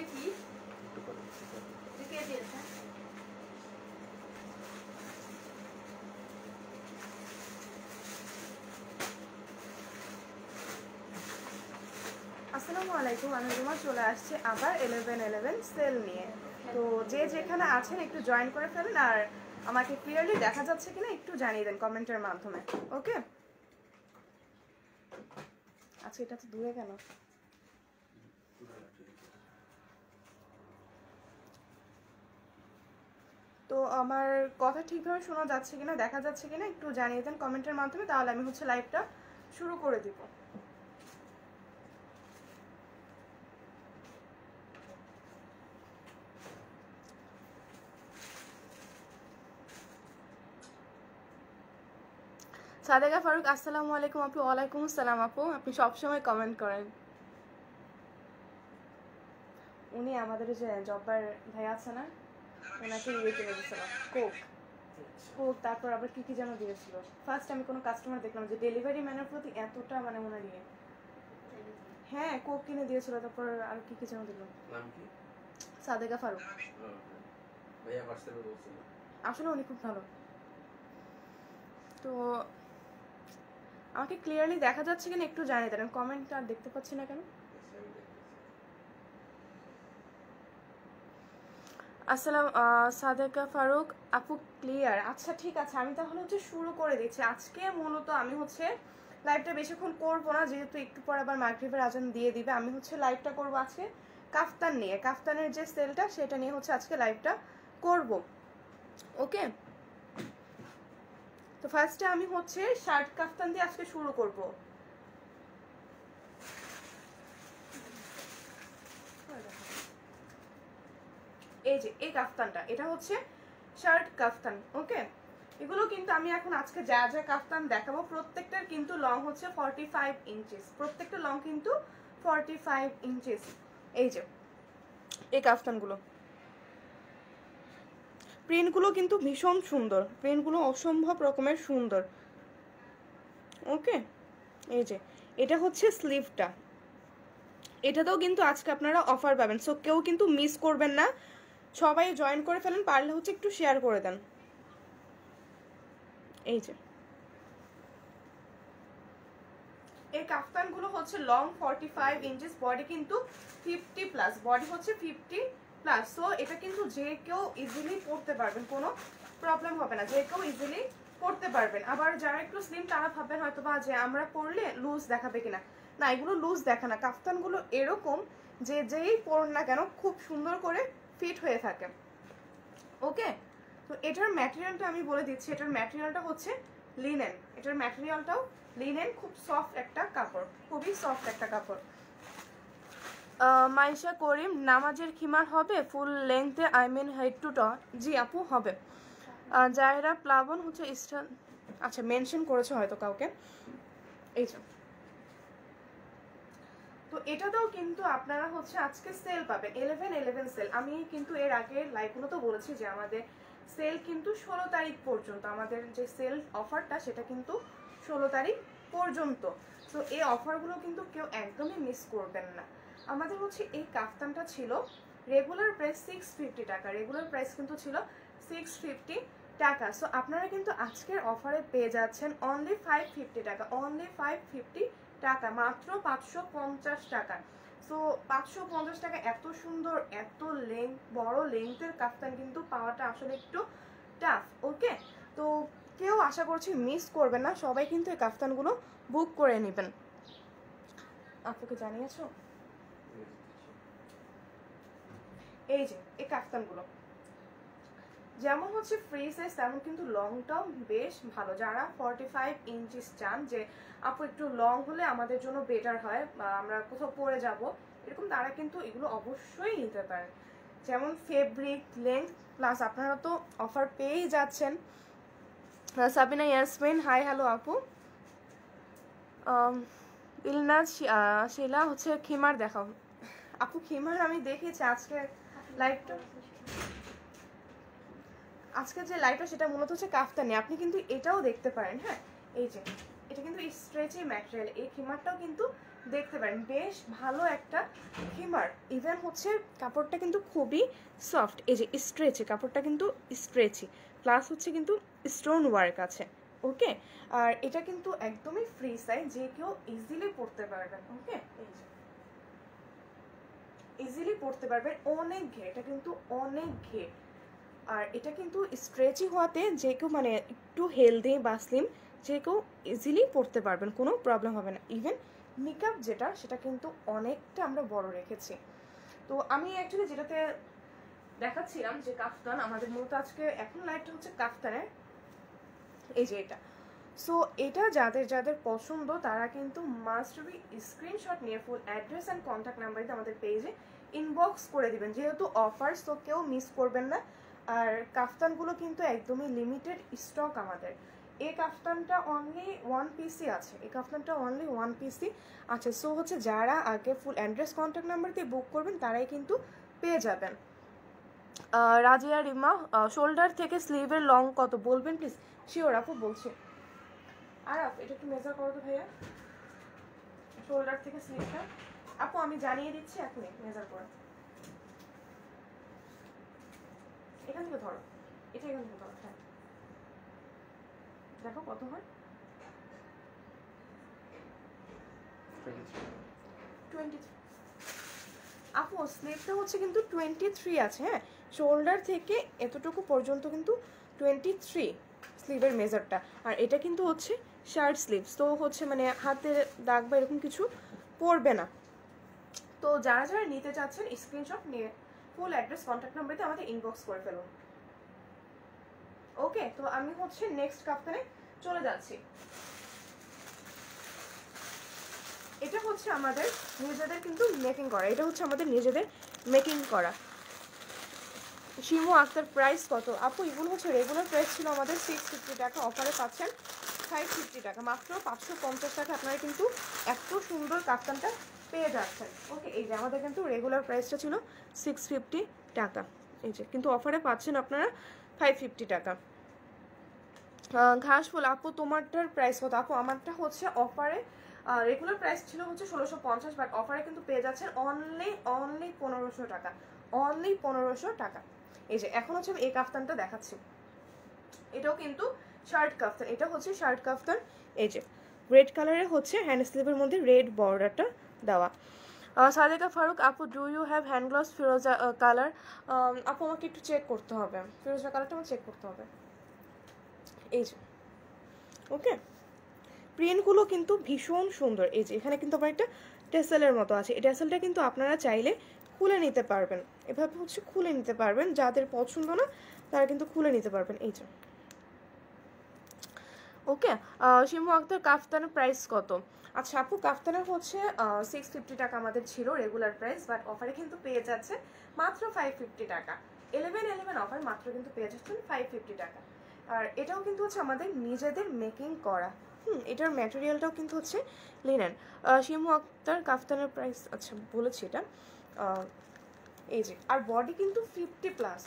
দেখি কে দিয়েছে। আসসালামু আলাইকুম, আমি রুমা চলে আসছি আবার 11/11 সেল নিয়ে। তো যে যেখানে আছেন একটু জয়েন করে ফেলেন, আর আমাকে ক্লিয়ারলি দেখা যাচ্ছে কিনা একটু জানিয়ে দেন কমেন্টের মাধ্যমে। ওকে, আচ্ছা এটা তো দূরে কেন? তো আমার কথা ঠিকভাবে শোনা যাচ্ছে কিনা, দেখা যাচ্ছে কিনা একটু জানিয়ে দেন কমেন্টের মাধ্যমে, তাহলে আমি লাইভটা শুরু করে দিব। সাদেকা ফারুক, আসসালামু আলাইকুম আপু। ওয়ালাইকুম আসসালাম আপু, আপনি সবসময় কমেন্ট করেন। উনি আমাদের যে জব্বার ভাই আছে না, ওনাকে ইয়ে কিনে দিয়েছিল কোক। তারপর আবার কি কি যেন দিয়েছিল। ফার্স্ট আমি কোনো কাস্টমার দেখলাম যে ডেলিভারি ম্যানের প্রতি এতটা ওনার ইয়ে। হ্যাঁ, কোক কিনে দিয়েছিল, তারপর আর কি কি যেন দিল। সাদেকা ফারুক, আসলে উনি খুব ভালো। তো আমাকে ক্লিয়ারলি দেখা যাচ্ছে কিনা একটু জানিয়ে দেন, কমেন্ট আর দেখতে পাচ্ছি না কেন। আসসালাম সাদেকা ফারুক আপু, ক্লিয়ার? আচ্ছা ঠিক আছে, আমি তাহলে শুরু করে দিচ্ছি। আজকে মূলত আমি লাইভটা বেশিক্ষণ করবো না, যেহেতু একটু পর আবার মাগরিবের আজান দিয়ে দিবে। আমি লাইভটা করবো আজকে কাফতান নিয়ে, কাফতানের যে সেলটা সেটা নিয়ে আজকে লাইভটা করব। ওকে, তো ফার্স্টে আমি শার্ট কাফতান দিয়ে আজকে শুরু করব। এই যে এই কাফতানটা, এটা শার্ট কাফতান। ওকে, এগুলো কিন্তু আমি এখন আজকে যা যা কাফতান দেখাবো প্রত্যেকটার কিন্তু লং 45 ইঞ্চিস, প্রত্যেকটা লং কিন্তু 45 ইঞ্চিস। এই যে এই কাফতানগুলো, প্রিন্টগুলো কিন্তু ভীষণ সুন্দর, প্রিন্টগুলো অসম্ভব রকমের সুন্দর। ওকে, এই যে এটা স্লিভটা, এটাতেও কিন্তু আজকে আপনারা অফার পাবেন। সো কেউ কিন্তু মিস করবেন না, সবাই জয়েন করে ফেলেন, পারলে একটু শেয়ার করে দেন। এই যে এই কাফতানগুলো লং 45 ইঞ্চিস, বডি কিন্তু 50 প্লাস, বডি 50 প্লাস। সো এটা কিন্তু যে কেউ ইজিলি পরতে পারবেন, কোনো প্রবলেম হবে না, যে কেউ ইজিলি পরতে পারবেন। আবার যারা একটু স্লিম তারা ভাববেন হয়তো বা যে আমরা পরলে লুজ দেখাবে কিনা, না এগুলো লুজ দেখে না। কাফতানগুলো এরকম যে যেই পরুন না কেন খুব সুন্দর করে ফিট হয়ে থাকে। ওকে, তো এটার ম্যাটেরিয়ালটা আমি বলে দিচ্ছি, এটার ম্যাটেরিয়ালটা লিনেন, এটার ম্যাটেরিয়ালটাও লিনেন, খুব সফট একটা কাপড়, খুবই সফট একটা কাপড়। মাইশা করিম, নামাজের খিমার হবে ফুল লেন্থে, আই মিন হেড টু ট? জি আপু হবে। জায়রা প্লাবন স্টান, আচ্ছা মেনশন করেছে হয়তো কাউকে। এই যে, তো এটাতেও কিন্তু আপনারা আজকে সেল পাবেন, 11/11 সেল। আমি কিন্তু এর আগে লাইভগুলো তো বলেছি যে আমাদের সেল কিন্তু 16 তারিখ পর্যন্ত, আমাদের যে সেল অফারটা সেটা কিন্তু 16 তারিখ পর্যন্ত। তো এই অফারগুলো কিন্তু কেউ একদমই মিস করবেন না। আমাদের এই কাফতানটা ছিল রেগুলার প্রাইস 650 টাকা, রেগুলার প্রাইস কিন্তু ছিল 650 টাকা। সো আপনারা কিন্তু আজকের অফারে পেয়ে যাচ্ছেন অনলি 550 টাকা, অনলি 550 টাকা, মাত্র 550 টাকা। সো 550 টাকা এত সুন্দর, এত বড় লেন্থের কাফতান কিন্তু পাওয়াটা আসলে একটু টাফ। ওকে, তো কেউ আশা করছি মিস করবেন না, সবাই কিন্তু এই কাফতানগুলো বুক করে নেবেন। আপুকে জানিয়েছো? এই যে এই কাফতানগুলো যেমন ফ্রি সাইজ, তেমন কিন্তু লংটাও বেশ ভালো। যারা 45 ইঞ্চিস চান যে আপু একটু লং হলে আমাদের জন্য বেটার হয়, বা আমরা কোথাও পরে যাব এরকম, তারা কিন্তু এগুলো অবশ্যই নিতে পারেন। যেমন ফেব্রিক, লেন্থ, প্লাস আপনারা তো অফার পেয়েই যাচ্ছেন। সাবিনা ইয়াসমিন, হাই হ্যালো আপু। ইলনাজ শিলা খিমার দেখাও। আপু খিমার আমি দেখেছি আজকে লাইভটা, আজকে যে লাইটটা সেটা মূলত কাফতানি, আপনি কিন্তু এটাও দেখতে পারেন। হ্যাঁ, এই যে এটা কিন্তু স্ট্রেচি ম্যাটেরিয়াল, এই খিমারটাও কিন্তু দেখতে পারেন বেশ ভালো একটা হিমার। ইভেন হচ্ছে কাপড়টা কিন্তু খুবই সফট, এই যে স্ট্রেচি, কাপড়টা কিন্তু স্ট্রেচি, প্লাস হচ্ছে কিন্তু স্টোন ওয়ার্ক আছে। ওকে, আর এটা কিন্তু একদমই ফ্রি সাইজ, যে কেউ ইজিলি পরতে পারবেন। ওকে, এই যে ইজিলি পরতে পারবেন, অনেক ঘের, এটা কিন্তু অনেক ঘের। আর এটা কিন্তু স্ট্রেচি হওয়াতে যে কেউ মানে একটু হেলদি বা স্লিম যে কেউ ইজিলি পরতে পারবেন, কোনো প্রবলেম হবে না। ইভেন মেকআপ যেটা সেটা কিন্তু অনেকটা আমরা বড় রেখেছি। তো আমি অ্যাকচুয়ালি যেটাতে দেখাচ্ছিলাম যে কাফতান, আমাদের মূলত আজকে এখন লাইটটা হচ্ছে কাফতানের, এই যে এটা। সো এটা যাদের যাদের পছন্দ তারা কিন্তু মাস্ট বি স্ক্রিনশট নিয়ে full address and contact number দিয়ে আমাদের পেজে ইনবক্স করে দিবেন, যেহেতু অফার, সো কেউ মিস করবেন না। আর কাফতানগুলো কিন্তু একদমই লিমিটেড স্টক আমাদের। এই কাফতানটা অনলি 1 পিসই আছে, এই কাফতানটা অনলি 1 পিসই আছে। সো হচ্ছে যারা আগে ফুল অ্যাড্রেস কন্ট্যাক্ট নাম্বার দিয়ে বুক করবেন তারাই কিন্তু পেয়ে যাবেন। রাজিয়া রিমা, শোল্ডার থেকে স্লিভের লং কত বলবেন প্লিজ? শিওর আপু বলছি। আরাফ এটা একটু মেজার করো তো ভাইয়া, শোল্ডার থেকে স্লিভটা। আপু আমি জানিয়ে দিচ্ছি, এখনই মেজার করে। এখান থেকে ধরো, এটা এখান থেকে ধরো, হ্যাঁ দেখো কত হয়। 23। আপু স্লিভটা হচ্ছে কিন্তু 23 আছে, হ্যাঁ শোল্ডার থেকে এতটুকু পর্যন্ত কিন্তু 23 স্লিভের মেজারটা। আর এটা কিন্তু হচ্ছে শার্ট স্লিভস, তো হচ্ছে মানে হাতে দাগ বা এরকম কিছু পড়বে না। তো যারা যারা নিতে চাচ্ছেন স্ক্রিনশট নিয়ে ফুল অ্যাড্রেস কন্ট্যাক্ট নাম্বারতে আমাদের ইনবক্স করে ফেলুন। ওকে, তো আমি হচ্ছে নেক্সট কাপ্তানে চলে যাচ্ছি। এটা হচ্ছে আমাদের নিজেদের কিন্তু মেকিং করা, এটা হচ্ছে আমাদের নিজেদের মেকিং করা। শিমু আক্তার প্রাইস কত? আপু এগুলো হচ্ছে রেগুলার প্রাইস ছিল আমাদের 650 টাকা, অফারে পাচ্ছেন 550 টাকা, মাত্র 550 টাকা আপনারা কিন্তু এত সুন্দর কাপ্তানটা পেয়ে যাচ্ছেন। ওকে, এই যে আমাদের কিন্তু রেগুলার প্রাইসটা ছিল 650 টাকা, এই যে কিন্তু অফারে পাচ্ছেন আপনারা 550 টাকা। ঘাস ফুল আপু তোমারটার প্রাইস কত? আপু আমারটা হচ্ছে অফারে রেগুলার প্রাইস ছিল হচ্ছে 1650, বাট অফারে কিন্তু পেয়ে যাচ্ছেন অনলি 1500 টাকা, অনলি 1500 টাকা। এই যে এখন হচ্ছে আমি এই কাফতানটা দেখাচ্ছি, এটাও কিন্তু শার্ট কাফতান, এটা হচ্ছে শার্ট কাফতান। এই যে রেড কালারে হচ্ছে হ্যান্ড স্লিভের মধ্যে রেড বর্ডারটা দেওয়া। সাদেকা ফারুক আপু do you have hand gloves ফিরোজা কালার? আপু আমাকে একটু চেক করতে হবে, ফিরোজা কালারটা আমার চেক করতে হবে। এই যে ওকে, প্রিন্টগুলো কিন্তু ভীষণ সুন্দর। এই যে এখানে কিন্তু আমার একটা টেসেলের মতো আছে, এই টেসেলটা কিন্তু আপনারা চাইলে খুলে নিতে পারবেন, এভাবে হচ্ছে খুলে নিতে পারবেন, যাদের পছন্দ না তারা কিন্তু খুলে নিতে পারবেন। এই যে ওকে, শিমু আক্তার কাফতানের প্রাইস কত? আচ্ছা আপু কাফতানের হচ্ছে 650 টাকা আমাদের ছিল রেগুলার প্রাইস, বাট অফারে কিন্তু পেয়ে যাচ্ছে মাত্র 550 টাকা। 11/11 অফার, মাত্র কিন্তু পেয়ে যাচ্ছেন 550 টাকা। আর এটাও কিন্তু হচ্ছে আমাদের নিজেদের মেকিং করা, এটার ম্যাটেরিয়ালটাও কিন্তু হচ্ছে লিনেন। শিমু আক্তার কাফতানের প্রাইস আচ্ছা বলেছি এটা। এই যে আর বডি কিন্তু 50+,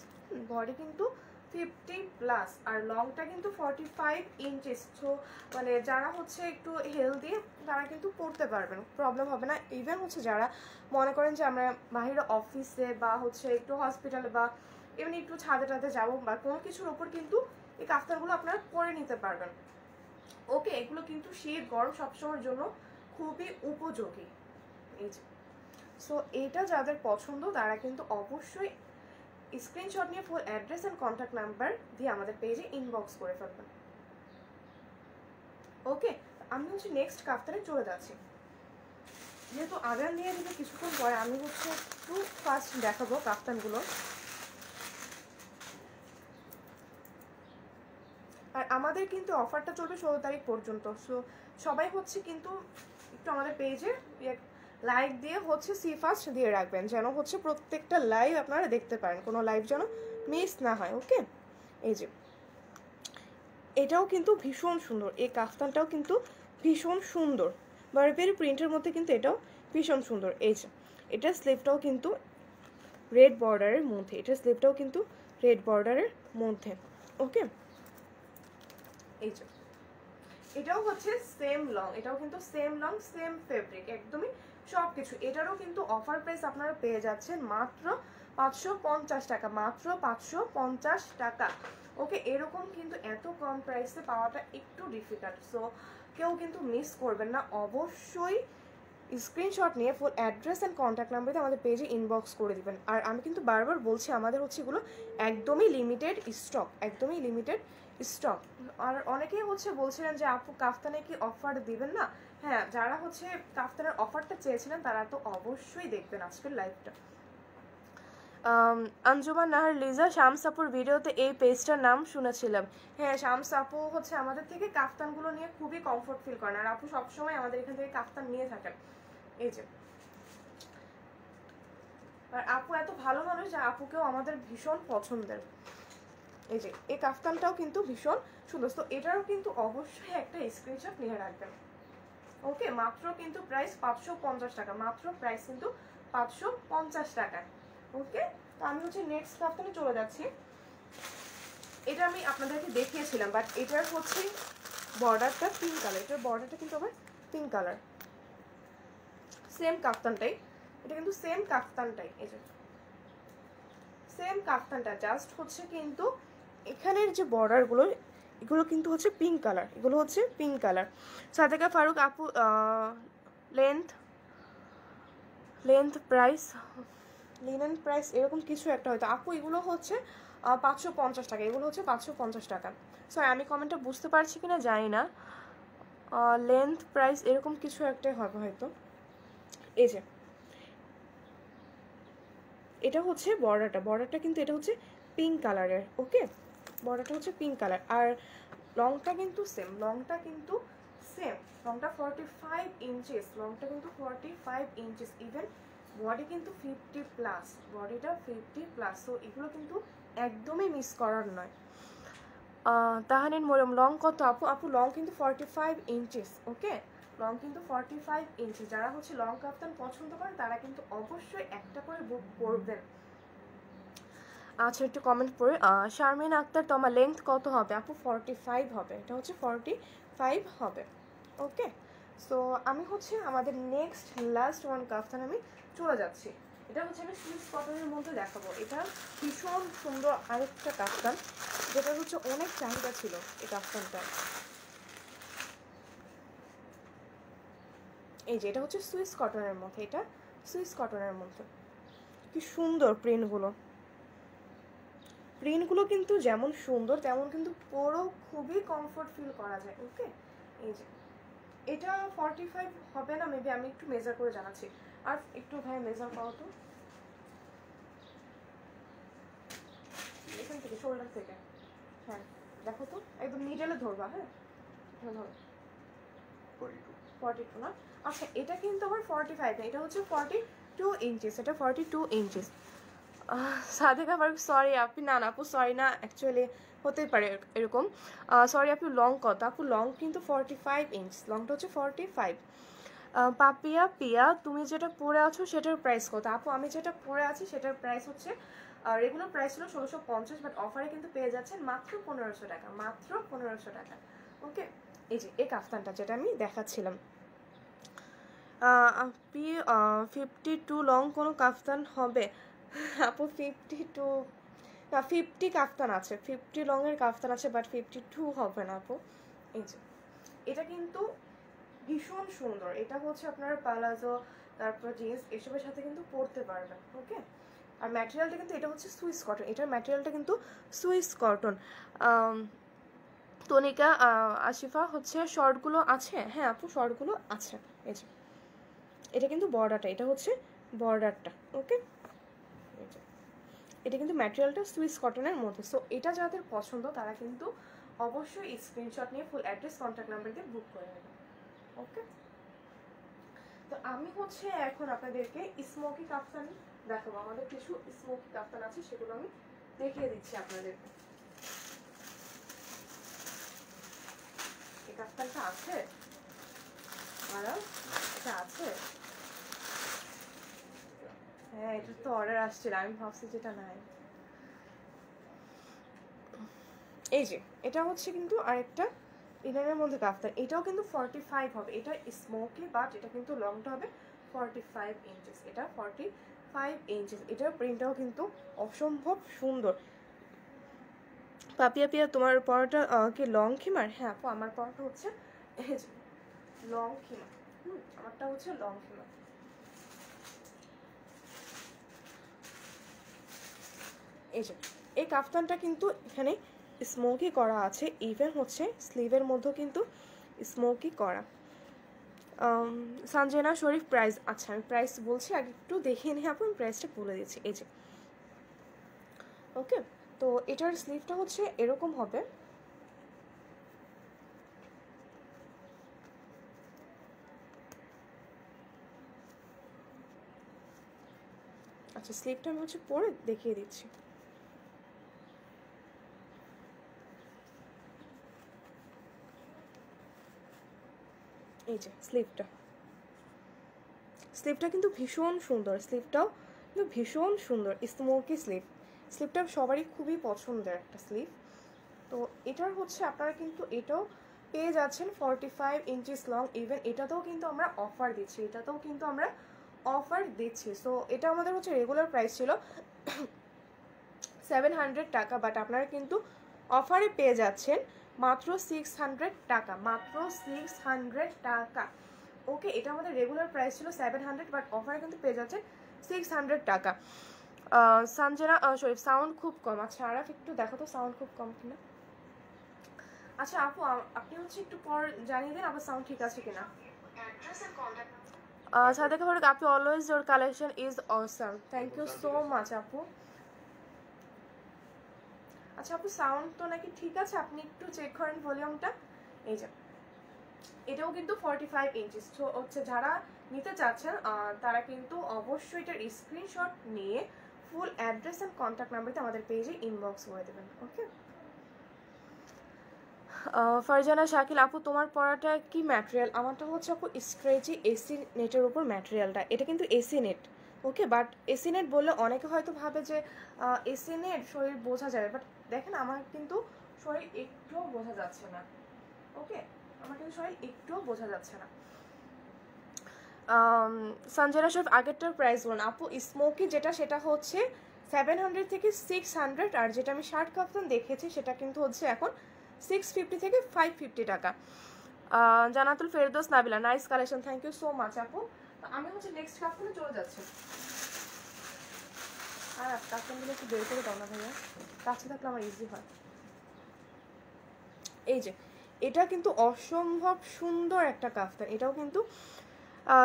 বডি কিন্তু 50+, আর লংটা কিন্তু 45 ইঞ্চিস। তো মানে যারা হচ্ছে একটু হেলদি তারা কিন্তু পড়তে পারবেন, প্রবলেম হবে না। ইভেন হচ্ছে যারা মনে করেন যে আমরা বাইরে অফিসে বা হচ্ছে একটু হসপিটালে বা এমনি একটু ছাদে টাদে যাবো বা কোনো কিছুর ওপর কিন্তু এই কাফতানগুলো আপনারা পরে নিতে পারবেন। ওকে, এগুলো কিন্তু শীত গরম সবসময়ের জন্য খুবই উপযোগী। এই যে সো এটা যাদের পছন্দ তারা কিন্তু অবশ্যই স্ক্রিনশট নিয়ে full address and contact number দিয়ে আমাদের পেজে ইনবক্স করে ফেলবেন। ওকে, আমি হচ্ছে নেক্সট কাফতানে চলে যাচ্ছি, যেহেতু আগান দিয়ে দিতে কিছুক্ষণ পরে আমি হচ্ছে একটু ফার্স্ট দেখাবো কাফতানগুলো। আর আমাদের কিন্তু অফারটা চলবে 16 তারিখ পর্যন্ত। সো সবাই হচ্ছে কিন্তু একটু আমাদের পেজে লাইক দিয়ে হচ্ছে সি ফার্স্ট দিয়ে রাখবেন, যেন হচ্ছে প্রত্যেকটা লাইভ আপনারা দেখতে পারেন, কোনো লাইভ যেন মিস না হয়। ওকে, এই যে এটাও কিন্তু ভীষণ সুন্দর, এই কাফতানটাও কিন্তু ভীষণ সুন্দর, বারবেরি প্রিন্টের মধ্যে কিন্তু এটাও ভীষণ সুন্দর। এই যে এটা স্লিভটাও কিন্তু রেড বর্ডারের মধ্যে, এটা স্লিভটাও কিন্তু রেড বর্ডারের মধ্যে। ওকে, এই যে এটাও হচ্ছে সেম লং, এটাও কিন্তু সেম লং সেম ফেব্রিক একদমই সব কিছু। এটারও কিন্তু অফার প্রাইস আপনারা পেয়ে যাচ্ছেন মাত্র 550 টাকা, মাত্র 550 টাকা। ওকে, এরকম কিন্তু এত কম প্রাইসে পাওয়াটা একটু ডিফিকাল্ট, সো কেউ কিন্তু মিস করবেন না। অবশ্যই স্ক্রিনশট নিয়ে full address and contact number দিয়ে আমাদের পেজে ইনবক্স করে দিবেন। আর আমি কিন্তু বারবার বলছি আমাদের হচ্ছে এগুলো একদমই লিমিটেড স্টক, একদমই লিমিটেড স্টক। আর অনেকেই হচ্ছে বলছিলেন যে আপু কাফতানে কি অফার দিবেন না? হ্যাঁ, যারা হচ্ছে কাফতানের অফারটা চেয়েছিলেন তারা তো অবশ্যই দেখবেন আজকের লাইভটা। আঞ্জুমান নাহার লিজা, শামস আপুর ভিডিওতে এই পেজটার নাম শুনেছিলাম। হ্যাঁ, শামস আপু হচ্ছে আমাদের থেকে কাফতানগুলো নিয়ে খুবই কমফোর্ট ফিল করেন, আর আপু সবসময় আমাদের এখান থেকে কাফতান নিয়ে থাকেন। এই যে, আর আপু এত ভালো মানুষ যে আপুকেও আমাদের ভীষণ পছন্দের। এই যে এই কাফতানটাও কিন্তু ভীষণ সুন্দর, তো এটারও কিন্তু অবশ্যই একটা স্ক্রিনশট নিয়ে রাখবেন। ওকে, মাত্র কিন্তু প্রাইস 550 টাকা, মাত্র প্রাইস কিন্তু 550 টাকা। ওকে, তো আমি হচ্ছে নেক্সট কাফতানে চলে যাচ্ছি। এটা আমি আপনাদেরকে দেখিয়েছিলাম, বাট এটার হচ্ছে বর্ডারটা পিঙ্ক কালার, এটার বর্ডারটা কিন্তু আবার পিঙ্ক কালার। সেম কাফতানটাই, এটা কিন্তু সেম কাফতানটাই, এই যে সেম কাফতানটা, জাস্ট হচ্ছে কিন্তু এখানের যে বর্ডারগুলো এগুলো কিন্তু হচ্ছে পিঙ্ক কালার, এগুলো হচ্ছে পিঙ্ক কালার। সাদেকা ফারুক আপু, লেন্থ প্রাইস, লিনেন প্রাইস এরকম কিছু একটা হয়তো আপু, এগুলো হচ্ছে 550 টাকা, এগুলো হচ্ছে 550 টাকা। সরি, আমি কমেন্টটা বুঝতে পারছি কিনা জানি না। লেন্থ প্রাইস এরকম কিছু একটা হবে হয়তো। এই যে এটা হচ্ছে বর্ডারটা কিন্তু এটা হচ্ছে পিঙ্ক কালারের। ওকে, বর্ডারটা হচ্ছে পিঙ্ক কালার, আর লংটা কিন্তু সেম, লংটা কিন্তু সেম, লংটা 45 ইঞ্চেস, লংটা কিন্তু 45 ইঞ্চেস। ইভেন বডি কিন্তু 50 প্লাস, বডিটা 50 প্লাস, সো এগুলো কিন্তু একদমই মিস করার নয়। তাহানিন মরিয়ম, লং কত আপু? আপু লং কিন্তু 45 ইঞ্চেস। ওকে, লং কিন্তু 45 ইঞ্চেস। যারা হচ্ছে লং কাফতান পছন্দ করেন তারা কিন্তু অবশ্যই একটা করে বুক করবেন। আচ্ছা, একটু কমেন্ট পড়ে। শারমিন আক্তার, তোমার লেন্থ কত হবে আপু? 45 হবে, এটা হচ্ছে 45 হবে। ওকে, সো আমি হচ্ছে আমাদের নেক্সট লাস্ট ওয়ান কাফতান আমি চলে যাচ্ছি। এটা হচ্ছে আমি সুইস কটনের মধ্যে দেখাবো। এটা ভীষণ সুন্দর আরেকটা কাফতান, যেটা হচ্ছে অনেক চাহিদা ছিল এই কাফতানটা। এই যে এটা হচ্ছে সুইস কটনের মধ্যে, এটা সুইস কটনের মধ্যে কি সুন্দর প্রিন্টগুলো, প্রিন্টগুলো কিন্তু যেমন সুন্দর তেমন কিন্তু পুরো খুবই কমফোর্ট ফিল করা যায়। ওকে, এই যে এটা 45 হবে না মেবি, আমি একটু মেজার করে জানাচ্ছি। আর একটু ভাই মেজার করো তো এখান থেকে, শোল্ডার থেকে। হ্যাঁ দেখো তো, একদম মিডলে ধরবা। হ্যাঁ ধরো, 42 না? আচ্ছা, এটা কিন্তু আবার 45 না, এটা হচ্ছে 42 ইঞ্চেস, এটা 42 ইঞ্চেস। সাদেকা ফারুক, সরি আপনি, না না আপু সরি না, অ্যাকচুয়ালি হতে পারে এরকম। সরি আপু, লং কত? আপু লং কিন্তু 45 ইঞ্চ, লংটা হচ্ছে 45। পাপিয়া পিয়া, তুমি যেটা পরে আছো সেটার প্রাইস কত? আপু আমি যেটা পরে আছি সেটার প্রাইস হচ্ছে, রেগুলার প্রাইস ছিল 1650, বাট অফারে কিন্তু পেয়ে যাচ্ছেন মাত্র 1500 টাকা, মাত্র 1500 টাকা। ওকে, এই যে এই কাফতানটা যেটা আমি দেখাচ্ছিলাম। আপনি 52 লং কোনো কাফতান হবে? আপু 52 না, 50 কাফতান আছে, 50 লংয়ের কাফতান আছে, বাট 52 হবে না আপু। এই যে এটা কিন্তু ভীষণ সুন্দর, এটা হচ্ছে আপনার পালাজো তারপর জিন্স এসবের সাথে কিন্তু পরতে পারবেন। ওকে, আর ম্যাটেরিয়ালটা কিন্তু এটা হচ্ছে সুইস কটন, এটার ম্যাটেরিয়ালটা কিন্তু সুইস কটন। তনিকা আশিফা হচ্ছে শর্টগুলো আছে? হ্যাঁ আপু শর্টগুলো আছে। এই যে এটা কিন্তু বর্ডারটা, এটা হচ্ছে বর্ডারটা। ওকে, এটা কিন্তু ম্যাটেরিয়ালটা সুইস কটনের মধ্যে, সো এটা যাদের পছন্দ তারা কিন্তু অবশ্যই স্ক্রিনশট নিয়ে ফুল অ্যাড্রেস কন্ট্যাক্ট নাম্বার দিয়ে বুক করে নেবেন। ওকে, তো আমি হচ্ছে এখন আপনাদেরকে স্মোকি কাফতান দেখাবো। আমাদের কিছু স্মোকি কাফতান আছে, সেগুলো আমি দেখিয়ে দিচ্ছি আপনাদেরকে। এই কাফতানটা আছে, এটা আছে। হ্যাঁ, এটা তো অর্ডার আসছিল, আমি ভাবছি যেটা নাই। এই যে এটা হচ্ছে কিন্তু আরেকটা ইনারের মধ্যে কাফতান, এটাও কিন্তু 45 হবে। এটা স্মোকি বাট এটা কিন্তু লংটা হবে 45 ইঞ্চেস। এটা 45 ইঞ্চেস। এটার প্রিন্টটাও কিন্তু অসম্ভব সুন্দর। পাপিয়া পিয়া তোমার পরাটা কি লং খিমার? হ্যাঁ আপু আমার পরাটা হচ্ছে লং খিমার। আমারটা হচ্ছে লং খিমার। এই যে এই কাফতানটা কিন্তু এখানে স্মোকি করা আছে, ইভেন হচ্ছে স্লিভের মধ্যেও কিন্তু স্মোকি করা। সঞ্জনা শরীফ প্রাইস, আচ্ছা আমি প্রাইস বলছি, আগে একটু দেখে নিয়ে আপনি প্রাইসটা বলে দিচ্ছি। এই যে ওকে, তো এটার স্লিভটা হচ্ছে এরকম হবে। আচ্ছা স্লিভটা আমি হচ্ছে পরে দেখিয়ে দিচ্ছি। এই যে স্লিভটা কিন্তু ভীষণ সুন্দর, স্লিভটাও কিন্তু ভীষণ সুন্দর, স্মোকি স্লিভ। স্লিভটা সবারই খুবই পছন্দের একটা স্লিভ। তো এটার হচ্ছে আপনারা কিন্তু এটাও পেয়ে যাচ্ছেন 45 ইঞ্চিস লং। ইভেন এটাতেও কিন্তু আমরা অফার দিচ্ছি, সো এটা আমাদের হচ্ছে রেগুলার প্রাইস ছিল 700 টাকা, বাট আপনারা কিন্তু অফারে পেয়ে যাচ্ছেন মাত্র 600 টাকা, মাত্র 600 টাকা। ওকে, এটা আমাদের রেগুলার প্রাইস ছিল 700, বাট অফারে কিন্তু পেয়ে যাচ্ছেন 600 টাকা। সঞ্জনা শরীফ সাউন্ড খুব কম। আচ্ছা আরাফ একটু দেখো তো সাউন্ড খুব কম কিনা। আচ্ছা আপু আপনি হচ্ছে একটু পর জানিয়ে দিন আবার সাউন্ড ঠিক আছে কিনা। সাদেকা ফারুক আপু always your collection is awesome, thank you so much আপু। আচ্ছা আপু সাউন্ড তো নাকি ঠিক আছে, আপনি একটু চেক করেন ভলিউমটা। এই যে এটাও কিন্তু 45 ইঞ্চিস। তো হচ্ছে যারা নিতে চাচ্ছেন তারা কিন্তু অবশ্যই এটার স্ক্রিনশট নিয়ে ফুল অ্যাড্রেস অ্যান্ড কন্ট্যাক্ট নাম্বারতে আমাদের পেজে ইনবক্স করে দেবেন। ওকে, ফারজানা শাকিল আপু তোমার পরাটা কি ম্যাটেরিয়াল? আমারটা হচ্ছে আপু স্ট্রেচি এসি নেটের উপর ম্যাটেরিয়ালটা, এটা কিন্তু AC net. Okay, but AC net বললে অনেকে হয়তো ভাবে যে এসি নেট শরীর বোঝা যাবে, বাট দেখেন আমার কিন্তু শরীর একটুও বোঝা যাচ্ছে না। ওকে, আমার কিন্তু শরীর একটুও বোঝা যাচ্ছে না। সঞ্জনা শরীফ আগেরটার প্রাইস বলুন আপু। স্মোকি যেটা সেটা হচ্ছে 700 থেকে 600, আর যেটা আমি শার্ট কাফতান দেখেছি সেটা কিন্তু হচ্ছে এখন 650 থেকে 550 টাকা। Jannatul Ferdous Nabila nice collection, thank you so much আপু। আমি হচ্ছে নেক্সট কাফতানে চলে যাচ্ছি। আর কাফতানগুলো একটু বের করে দাও না ভাইয়া, কাছে থাকলে আমার ইজি হয়। এই যে এটা কিন্তু অসম্ভব সুন্দর একটা কাফতান, এটাও কিন্তু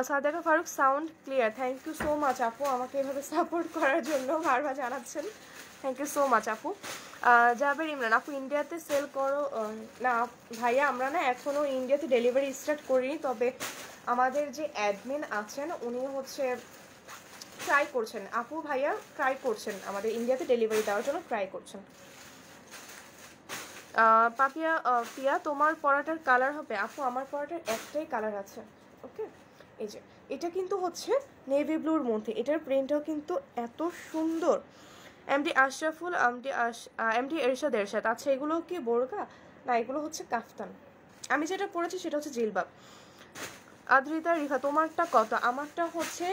Sadeka Faruk sound clear, thank you so much আপু আমাকে এভাবে সাপোর্ট করার জন্য বারবার জানাচ্ছেন, থ্যাংক ইউ সো মাচ আপু। জাবের ইমরান আপু ইন্ডিয়াতে সেল করো? না ভাইয়া আমরা না এখনও ইন্ডিয়াতে ডেলিভারি স্টার্ট করিনি, তবে আমাদের যে অ্যাডমিন আছেন উনি হচ্ছে ট্রাই করছেন, আপু ভাইয়া ট্রাই করছেন আমাদের ইন্ডিয়াতে ডেলিভারি দেওয়ার জন্য ট্রাই করছেন। পাপিয়া পিয়া তোমার পরাটার কালার হবে? আপু আমার পরাটার একটাই কালার আছে। ওকে, এই যে এটা কিন্তু হচ্ছে নেভি ব্লুর মধ্যে, এটার প্রিন্টটাও কিন্তু এত সুন্দর। এমডি আশরাফুল, এমডি এরশাদ এরশাদ। আচ্ছা এগুলো কি বোরকা? না এগুলো হচ্ছে কাফতান। আমি যেটা পরেছি সেটা হচ্ছে জিলবাব। আদ্রিতা রিফা তোমারটা কত? আমারটা হচ্ছে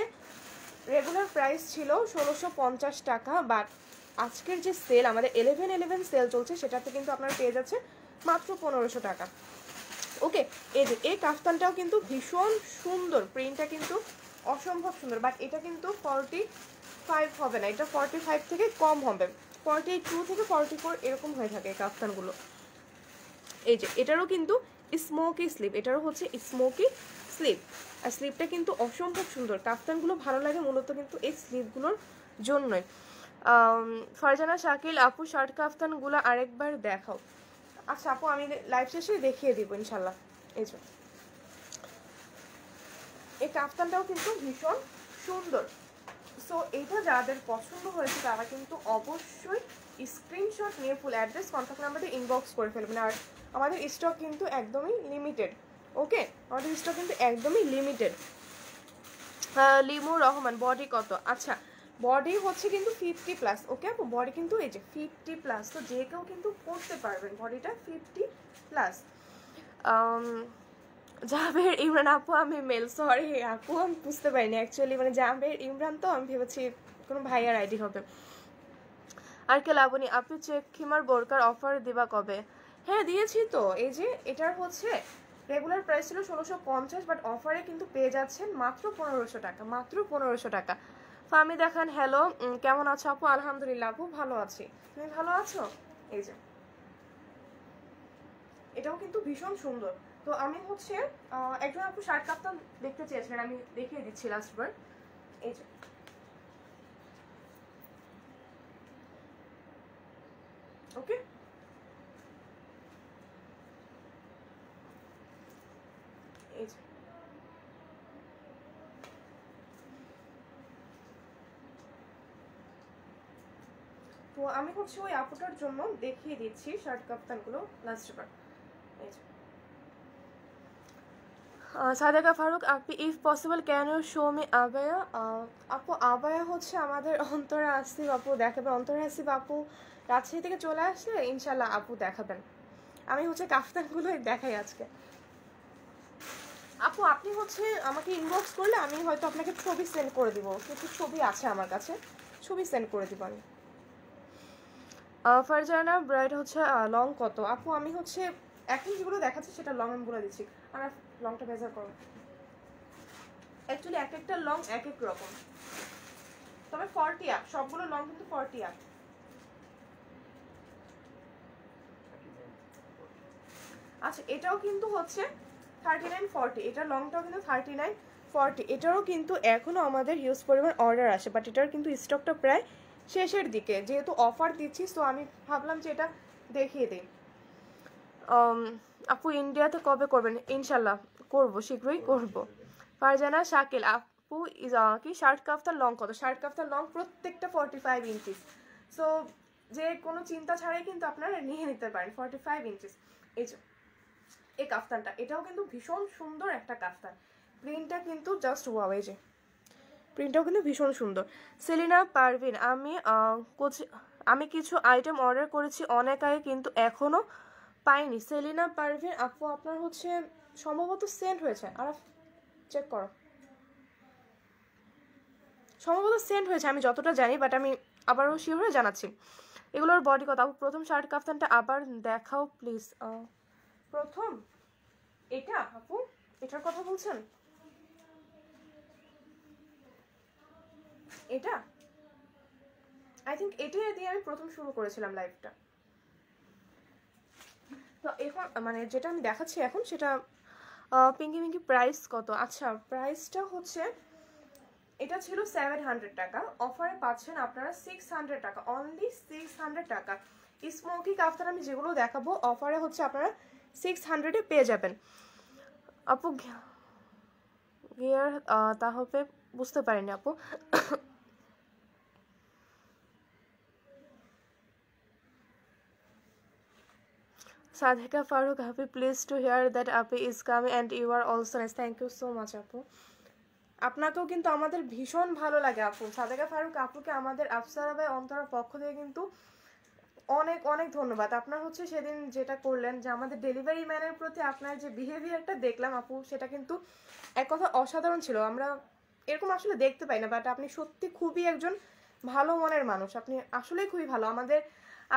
রেগুলার প্রাইস ছিল 1650 টাকা, বাট আজকের যে সেল আমাদের 11/11 সেল চলছে সেটাতে কিন্তু আপনারা পেয়ে যাচ্ছেন মাত্র 1500 টাকা। ওকে, এই যে এই কাফতানটাও কিন্তু ভীষণ সুন্দর, প্রিন্টটা কিন্তু অসম্ভব সুন্দর, বাট এটা কিন্তু 45 হবে না, এটা 45 থেকে কম হবে, 42 থেকে 44 এরকম হয়ে থাকে এই কাফতানগুলো। এই যে এটারও কিন্তু স্মোকি স্লিভ, এটারও হচ্ছে স্মোকি স্লিভ, আর স্লিভটা কিন্তু অসম্ভব সুন্দর। কাফতানগুলো ভালো লাগে মূলত কিন্তু এই স্লিভগুলোর জন্যই। ফারজানা শাকিল আপু শার্ট কাফতানগুলো আরেকবার দেখাও। আচ্ছা আপু আমি লাইভ শেষে দেখিয়ে দিব ইনশাল্লাহ। এই যে এই কাফতানটাও কিন্তু ভীষণ সুন্দর। সো এইটা যাদের পছন্দ হয়েছে তারা কিন্তু অবশ্যই স্ক্রিনশট নিয়ে ফুল অ্যাড্রেস কন্ট্যাক্ট নাম্বারে ইনবক্স করে ফেলবেন। আর আমাদের স্টক কিন্তু একদমই লিমিটেড। ওকে, আমাদের স্টক কিন্তু একদমই লিমিটেড। লিমুর রহমান বডি কত? আচ্ছা বডি হচ্ছে কিন্তু 50+। ওকে আপু বডি কিন্তু এই যে 50+, তো যে কেউ কিন্তু পড়তে পারবেন, বডিটা 50+। জাবের ইমরান আপু আমি মেল, সরি আপু আমি বুঝতে পারিনি অ্যাকচুয়ালি, মানে জাবের ইমরান তো আমি ভেবেছি কোনো ভাইয়ার আইডি হবে। আর কে লাবণী আপনি চেক খিমার বোরকার অফার দিবা কবে? হ্যাঁ দিয়েছি তো, এই যে এটার হচ্ছে রেগুলার প্রাইস ছিল 1650, বাট অফারে কিন্তু পেয়ে যাচ্ছেন মাত্র 1500 টাকা, মাত্র 1500 টাকা। ফামি দেখান হ্যালো, কেমন আছো আপু? আলহামদুলিল্লাহ আপু ভালো আছি, তুমি ভালো আছো? এই যে এটাও কিন্তু ভীষণ সুন্দর। তো আমি হচ্ছে একজন আপু শার্ট কাপ্তান দেখতে চেয়েছিলেন, আমি দেখিয়ে দিচ্ছি লাস্টবার। এই যে ওকে, এই যে তো আমি হচ্ছে ওই আপুটার জন্য দেখিয়ে দিচ্ছি শার্ট কাপ্তানগুলো লাস্টবার। এই যে সাদেকা ফারুক আপনি if possible can you show me আবায়া? আপু আবায়া হচ্ছে আমাদের অন্তরা আসিফ আপু দেখাবেন, অন্তরা আসিফ আপু রাজশাহী থেকে চলে আসলে ইনশাল্লাহ আপু দেখাবেন। আমি হচ্ছে কাফতানগুলোই দেখাই আজকে। আপু আপনি হচ্ছে আমাকে ইনবক্স করলে আমি হয়তো আপনাকে ছবি সেন্ড করে দিব, কিছু ছবি আছে আমার কাছে, ছবি সেন্ড করে দিব আমি। ফারজানা ব্রাইড হচ্ছে লং কত? আপু আমি হচ্ছে এখন যেগুলো দেখাচ্ছি সেটা লং আমি বলে দিচ্ছি, আমার লংটা মেজার করো। অ্যাকচুয়ালি এক একটা লং এক এক রকম, তবে 40 আপ, সবগুলো লং কিন্তু 40 আপ। আচ্ছা এটাও কিন্তু হচ্ছে 39-40, এটা লংটাও কিন্তু 39-40, এটারও কিন্তু এখনও আমাদের হিউজ পরিমাণ অর্ডার আসে, বাট এটার কিন্তু স্টকটা প্রায় শেষের দিকে, যেহেতু অফার দিচ্ছি তো আমি ভাবলাম যে এটা দেখিয়ে দিই। আপু ইন্ডিয়াতে কবে করবেন? ইনশাল্লাহ করব, শীঘ্রই করব। ফারজানা শাকিল আপু কি শার্ট কাফতার লং কত? শার্ট কাফতার লং প্রত্যেকটা 45 ইঞ্চিস, সো যে কোনো চিন্তা ছাড়াই কিন্তু আপনারা নিয়ে নিতে পারেন 45 ইঞ্চিস। এই যে এই কাফতানটা, এটাও কিন্তু ভীষণ সুন্দর একটা কাফতান, প্রিন্টটা কিন্তু জাস্ট ওয়াও, এই যে প্রিন্টটাও কিন্তু ভীষণ সুন্দর। সেলিনা পারভিন আমি কিছু আইটেম অর্ডার করেছি অনেক আগে কিন্তু এখনও পাইনি। সেলিনা পারভিন আপু আপনার হচ্ছে সম্ভবত সেন্ড হয়েছে, আর চেক করো, সম্ভবত সেন্ড হয়েছে আমি যতটা জানি, বাট আমি আবারও শিওর হয়ে জানাচ্ছি। এগুলোর বডি কত আপু? প্রথম শার্ট কাফতানটা আবার দেখাও প্লিজ। প্রথম এটা আপু, এটার কথা বলছেন? এটা আই থিঙ্ক এটাই দিয়ে আমি প্রথম শুরু করেছিলাম লাইভটা। তো এখন মানে যেটা আমি দেখাচ্ছি এখন সেটা পিঙ্কি মিঙ্কি প্রাইস কত? আচ্ছা প্রাইসটা হচ্ছে এটা ছিল 700 টাকা, অফারে পাচ্ছেন আপনারা 600 টাকা, অনলি 600 টাকা। স্মোকি কাফতান আমি যেগুলো দেখাবো অফারে হচ্ছে আপনারা 600-এ পেয়ে যাবেন। আপু গিয়ার তাহলে বুঝতে পারিনি আপু। Sadhika Farooq, happy pleased to hear that Api is coming and you are also nice. Thank you so much আপু, আপনাকেও কিন্তু আমাদের ভীষণ ভালো লাগে আপু। সাদেকা ফারুক আপুকে আমাদের আফসারা ভাই অন্তরার পক্ষ থেকে কিন্তু অনেক অনেক ধন্যবাদ। আপনার হচ্ছে সেদিন যেটা করলেন যে আমাদের ডেলিভারি ম্যানের প্রতি আপনার যে বিহেভিয়ারটা দেখলাম আপু, সেটা কিন্তু এক কথা অসাধারণ ছিল, আমরা এরকম আসলে দেখতে পাই না, বাট আপনি সত্যি খুবই একজন ভালো মনের মানুষ, আপনি আসলেই খুবই ভালো। আমাদের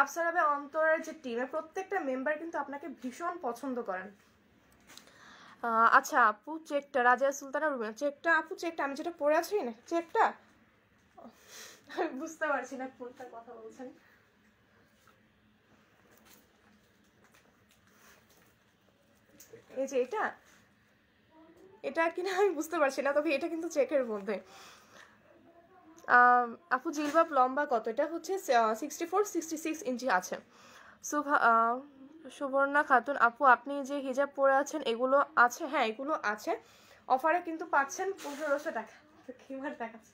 আফসারা ভাই অন্তরের যে টিমের প্রত্যেকটা মেম্বার কিন্তু আপনাকে ভীষণ পছন্দ করেন। আচ্ছা আপু চেকটা রাজিয়া সুলতানা রুবিনা, চেকটা আপু চেকটা আমি যেটা পরে আছি না চেকটা, আমি বুঝতে পারছি না কোনটার কথা বলছেন। এই যে এটা, এটা কিনা আমি বুঝতে পারছি না, তবে এটা কিন্তু চেকের মধ্যে। আপু জিলবাব লম্বা কত? এটা হচ্ছে 64-66 ইঞ্চি আছে। সুবর্ণা খাতুন আপু আপনি যে হিজাব পরে আছেন এগুলো আছে? হ্যাঁ এগুলো আছে, অফারে কিন্তু পাচ্ছেন 1500 টাকা, কিমার দেখাচ্ছে,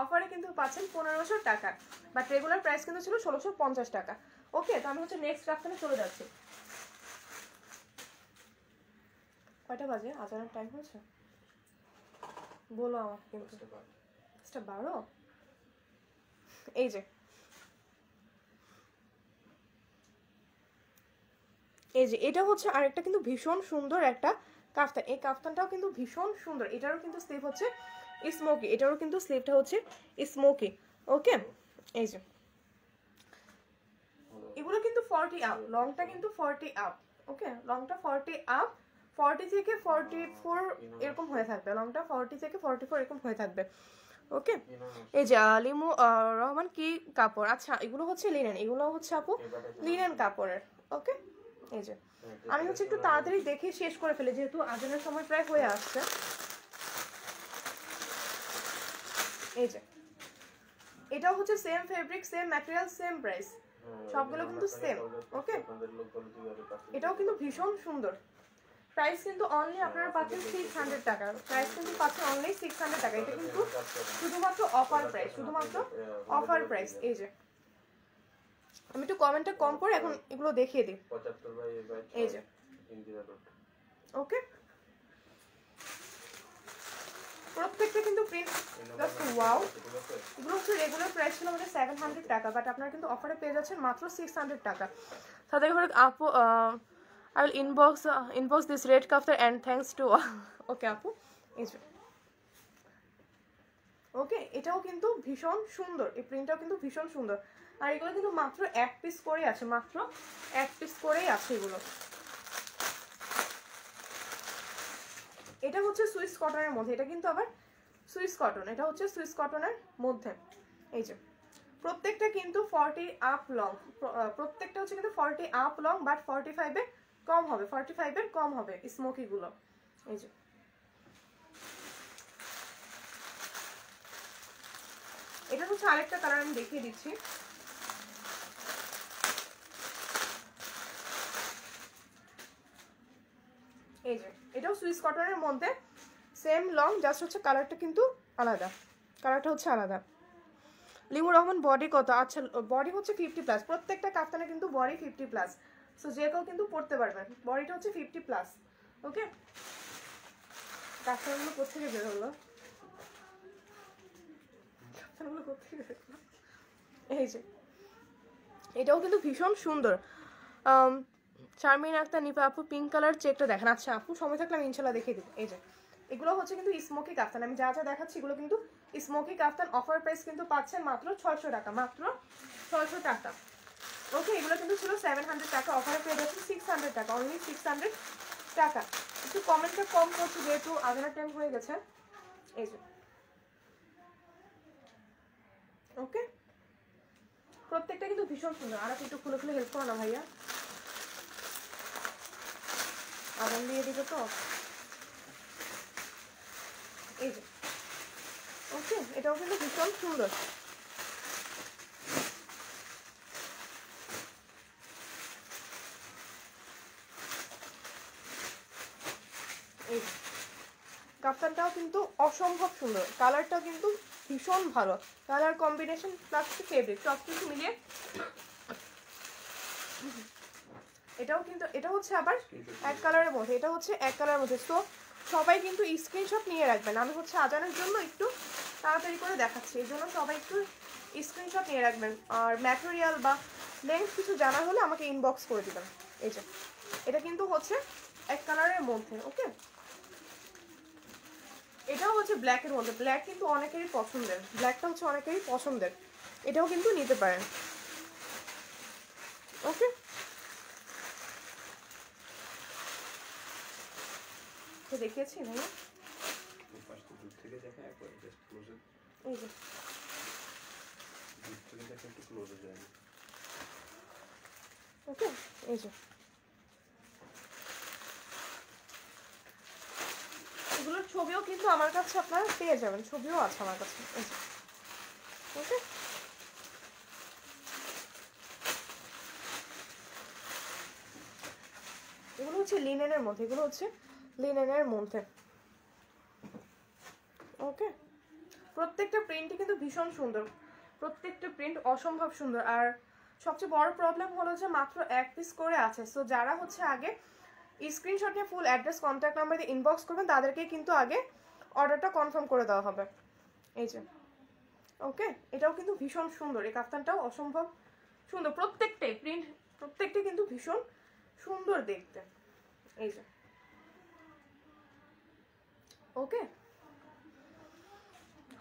অফারে কিন্তু পাচ্ছেন 1500 টাকা, বাট রেগুলার প্রাইস কিন্তু ছিল 1650 টাকা। ওকে, তো আমি হচ্ছে নেক্সট রাফতানে চলে যাচ্ছি। কয়টা বাজে? আজানের টাইম হয়েছে বলো আমাকে কিন্তু। 12। এই যে এই যে এটা হচ্ছে আরেকটা কিন্তু ভীষণ সুন্দর একটা কাফতান। এই কাফতানটাও কিন্তু ভীষণ সুন্দর, এটারও কিন্তু স্লিভ হচ্ছে স্মোকি, এটারও কিন্তু স্লিভটা হচ্ছে স্মোকি। ওকে, এই যে এগুলো কিন্তু 40 আপ, লংটা কিন্তু 40 আপ। ওকে, লংটা 40 আপ, 40 থেকে 44 এরকম হয়ে থাকবে, লংটা 40 থেকে 44 এরকম হয়ে থাকবে। ওকে, এই যে লিমু রহমান কি কাপড়, আচ্ছা এগুলো হচ্ছে লিনেন, এগুলো হচ্ছে আপু লিনেন কাপড়ের। ওকে, এই যে আমি হচ্ছে একটু তাড়াতাড়ি দেখে শেষ করে ফেলি যেহেতু আজানের সময় প্রায় হয়ে আসছে। এই যে এটাও হচ্ছে same fabric, same material, same price, সবগুলো কিন্তু সেম। ওকে, এটাও কিন্তু ভীষণ সুন্দর। প্রাইস কিন্তু অনলি আপনারা পাচ্ছেন 600 টাকা, প্রাইস কিন্তু পাচ্ছেন অনলি 600 টাকা। এটা কিন্তু শুধুমাত্র অফার প্রাইস, শুধুমাত্র অফার প্রাইস। এই যে আমি একটু কমেন্টটা কম করে এখন এগুলো দেখিয়ে দিই। এই যে ওকে, প্রত্যেকটা কিন্তু প্রিন্ট জাস্ট ওয়াও। এগুলো হচ্ছে রেগুলার প্রাইস ছিল আমাদের 700 টাকা, বাট আপনারা কিন্তু অফারে পেয়ে যাচ্ছেন মাত্র 600 টাকা। তাদের ঘরে আপু I will inbox this red kaftar and thanks to ওকে আপু, এই যে ওকে, এটাও কিন্তু ভীষণ সুন্দর, এই প্রিন্টটাও কিন্তু ভীষণ সুন্দর। আর এগুলো কিন্তু মাত্র এক পিস করে আছে, মাত্র এক পিস করেই আছে এগুলো। এটা হচ্ছে সুইস কটনের মধ্যে, এটা কিন্তু আবার সুইস কটন, এটা হচ্ছে সুইস কটনের মধ্যে। এই যে প্রত্যেকটা কিন্তু 40 আপ লং, প্রত্যেকটা হচ্ছে কিন্তু 40 আপ লং, বাট 45 এর কম হবে, 45 এর কম হবে স্মোকি গুলো। এই যে এটা হচ্ছে আরেকটা কালার, আমি দেখিয়ে দিচ্ছি। এই যে এটাও সুইস কটনের মধ্যে, সেম লং, জাস্ট হচ্ছে কালারটা কিন্তু আলাদা, কালারটা হচ্ছে আলাদা। লিমু রহমান বডি কত, আচ্ছা বডি হচ্ছে 50+, প্রত্যেকটা কাফতানে কিন্তু বডি 50+, সো যে কেউ কিন্তু পড়তে পারবেন, বডিটা হচ্ছে 50+। ওকে, কাফতানগুলো কোথেকে বের হলো, কাফতানগুলো কোথেকে বের হলো। এই যে এটাও কিন্তু ভীষণ সুন্দর। শারমিন আক্তার নিপা আপু পিঙ্ক কালার চেকটা দেখেন। আচ্ছা আপু সময় থাকলে আমি ইনশাল্লাহ দেখিয়ে দেবো। এই যে এগুলো হচ্ছে কিন্তু স্মোকি কাফতান, আমি যা যা দেখাচ্ছি এগুলো কিন্তু স্মোকি কাফতান। অফার প্রাইস কিন্তু পাচ্ছেন মাত্র 600 টাকা, মাত্র 600 টাকা। ওকে, এগুলো কিন্তু ছিল 700 টাকা, অফারে পেয়ে যাচ্ছে 600 টাকা, অনলি 600 টাকা। একটু কমেন্টটা কম করছি যেহেতু আজানের টাইম হয়ে গেছে। এই যে ওকে, প্রত্যেকটা কিন্তু ভীষণ সুন্দর। আর একটু খুলে খুলে হেল্প করো না ভাইয়া, আগুন দিয়ে দিবে তো। এই যে ওকে, এটাও কিন্তু ভীষণ সুন্দর। এই কাপ্তানটাও কিন্তু অসম্ভব সুন্দর, কালারটাও কিন্তু ভীষণ ভালো, কালার কম্বিনেশন প্লাস ফেব্রিক সব কিছু মিলিয়ে এটাও কিন্তু, এটা হচ্ছে আবার এক কালারের মধ্যে, এটা হচ্ছে এক কালারের মধ্যে। তো সবাই কিন্তু স্ক্রিনশট নিয়ে রাখবেন, আমি হচ্ছে আজানের জন্য একটু তাড়াতাড়ি করে দেখাচ্ছি, এই জন্য সবাই একটু স্ক্রিনশট নিয়ে রাখবেন। আর ম্যাটেরিয়াল বা লেন্থ কিছু জানার হলে আমাকে ইনবক্স করে দিবেন। এই যে এটা কিন্তু হচ্ছে এক কালারের মধ্যে। ওকে, এটাও হচ্ছে ব্ল্যাকের মধ্যে, ব্ল্যাক কিন্তু অনেকেরই পছন্দের, ব্ল্যাকটা হচ্ছে অনেকেরই পছন্দের, এটাও কিন্তু নিতে পারেন। ওকে, দেখিয়েছি ভাইয়া, এই যে ওকে, এই যে এগুলোর ছবিও কিন্তু আমার কাছে আপনারা পেয়ে যাবেন, ছবিও আছে আমার কাছে। এই যে ওকে, এগুলো হচ্ছে লিনেনের মধ্যে, এগুলো হচ্ছে লিনেনের মধ্যে। ওকে, প্রত্যেকটা প্রিন্টই কিন্তু ভীষণ সুন্দর, প্রত্যেকটা প্রিন্ট অসম্ভব সুন্দর। আর সবচেয়ে বড় প্রবলেম হলো যে মাত্র এক পিস করে আছে, সো যারা হচ্ছে আগে স্ক্রিনশট নিয়ে ফুল অ্যাড্রেস কন্ট্যাক্ট নাম্বার দিয়ে ইনবক্স করবেন তাদেরকে কিন্তু আগে অর্ডারটা কনফার্ম করে দেওয়া হবে। এই যে ওকে, এটাও কিন্তু ভীষণ সুন্দর, এই কাফতানটাও অসম্ভব সুন্দর, প্রত্যেকটাই প্রিন্ট প্রত্যেকটাই কিন্তু ভীষণ সুন্দর দেখতে। এই যে ওকে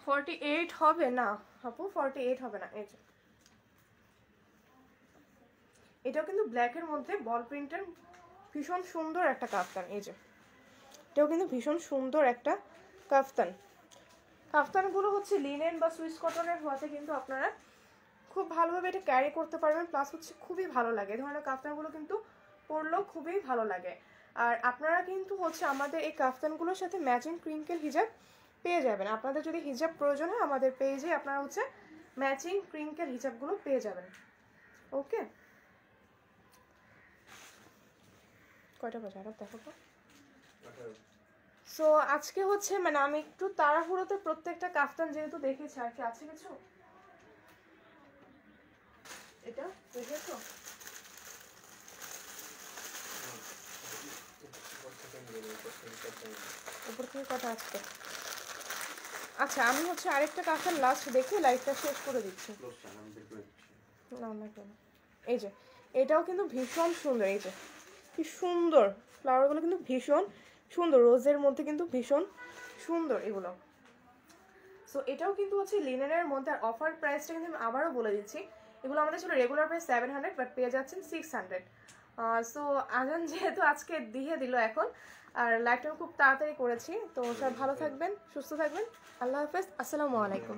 48 হবে না আপু, 48 হবে না। এই যে এটাও কিন্তু ব্ল্যাকের মধ্যে বল প্রিন্টের ভীষণ সুন্দর একটা কাফতান। এই যে এটাও কিন্তু ভীষণ সুন্দর একটা কাফতান। কাফতানগুলো হচ্ছে লিনেন বা সুইস কটনের হওয়াতে কিন্তু আপনারা খুব ভালোভাবে এটা ক্যারি করতে পারবেন, প্লাস হচ্ছে খুবই ভালো লাগে। এই ধরনের কাফতানগুলো কিন্তু পরলেও খুবই ভালো লাগে। আর আপনারা কিন্তু হচ্ছে আমাদের এই কাফতানগুলোর সাথে ম্যাচিং ক্রিঙ্কেল হিজাব পেয়ে যাবেন। আপনাদের যদি হিজাব প্রয়োজন হয় আমাদের পেজে আপনারা হচ্ছে ম্যাচিং ক্রিঙ্কেল হিজাবগুলো পেয়ে যাবেন। ওকে কয়টা বাজে আর দেখো তো। সো আজকে হচ্ছে মানে আমি একটু তাড়াহুড়োতে প্রত্যেকটা কাফতান যেহেতু দেখেছি আর কি। আছে কিছু এটা দেখেছো উপর থেকে কটা আসছে? আচ্ছা আমি হচ্ছে আরেকটা কাফতান লাস্ট দেখে লাইভটা শেষ করে দিচ্ছি। না না কেন, এই যে এটাও কিন্তু ভীষণ সুন্দর। এই যে কি সুন্দর ফ্লাওয়ারগুলো কিন্তু ভীষণ সুন্দর, রোজের মধ্যে কিন্তু ভীষণ সুন্দর এগুলো। সো এটাও কিন্তু হচ্ছে লিনেনের মধ্যে। আর অফার প্রাইসটা কিন্তু আমি আবারও বলে দিচ্ছি, এগুলো আমাদের ছিল রেগুলার প্রাইস 700 বাট পেয়ে যাচ্ছেন 600। সো আজান যেহেতু আজকে দিয়ে দিল এখন, আর লাইভটা খুব তাড়াতাড়ি করেছি। তো সবাই ভালো থাকবেন, সুস্থ থাকবেন, আল্লাহ হাফেজ, আসসালামু আলাইকুম।